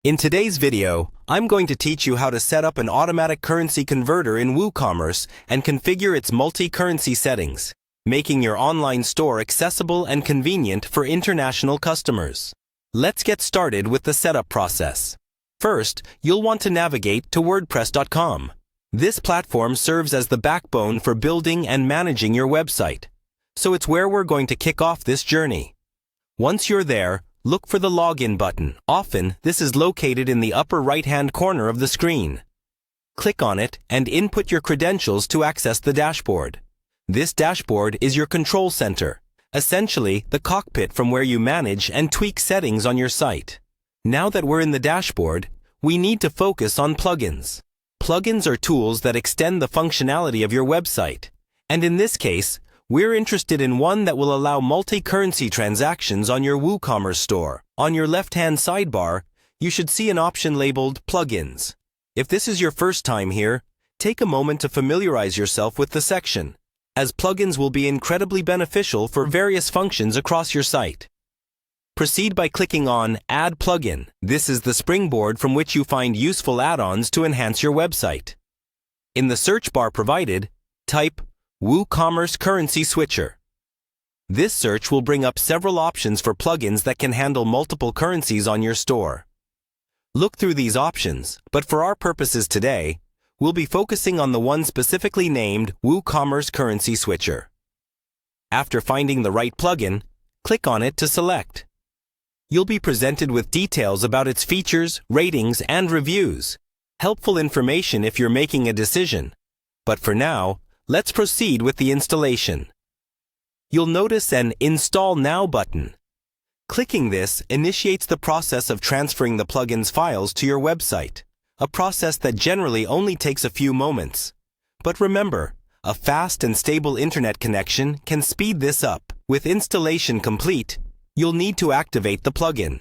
In today's video, I'm going to teach you how to set up an automatic currency converter in Woocommerce and configure its multi-currency settings, making your online store accessible and convenient for international customers. Let's get started with the setup process. First, you'll want to navigate to wordpress.com. This platform serves as the backbone for building and managing your website, so it's where we're going to kick off this journey. Once you're there, look for the Login button. Often, this is located in the upper right-hand corner of the screen. Click on it and input your credentials to access the dashboard. This dashboard is your control center, essentially the cockpit from where you manage and tweak settings on your site. Now that we're in the dashboard, we need to focus on plugins. Plugins are tools that extend the functionality of your website, and in this case, we're interested in one that will allow multi-currency transactions on your Woocommerce store. On your left-hand sidebar, you should see an option labeled Plugins. If this is your first time here, take a moment to familiarize yourself with the section, as plugins will be incredibly beneficial for various functions across your site. Proceed by clicking on Add Plugin. This is the springboard from which you find useful add-ons to enhance your website. In the search bar provided, type Woocommerce Currency Switcher. This search will bring up several options for plugins that can handle multiple currencies on your store. Look through these options, but for our purposes today, we'll be focusing on the one specifically named Woocommerce Currency Switcher. After finding the right plugin, click on it to select. You'll be presented with details about its features, ratings, and reviews. Helpful information if you're making a decision. But for now, let's proceed with the installation. You'll notice an Install Now button. Clicking this initiates the process of transferring the plugin's files to your website, a process that generally only takes a few moments. But remember, a fast and stable internet connection can speed this up. With installation complete, you'll need to activate the plugin.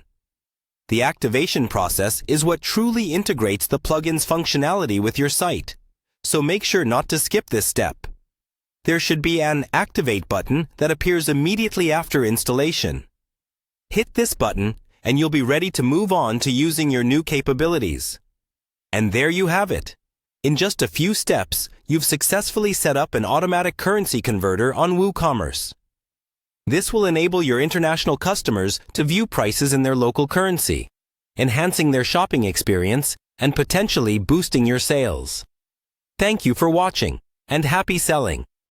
The activation process is what truly integrates the plugin's functionality with your site, so make sure not to skip this step. There should be an Activate button that appears immediately after installation. Hit this button and you'll be ready to move on to using your new capabilities. And there you have it. In just a few steps, you've successfully set up an automatic currency converter on Woocommerce. This will enable your international customers to view prices in their local currency, enhancing their shopping experience and potentially boosting your sales. Thank you for watching, and happy selling!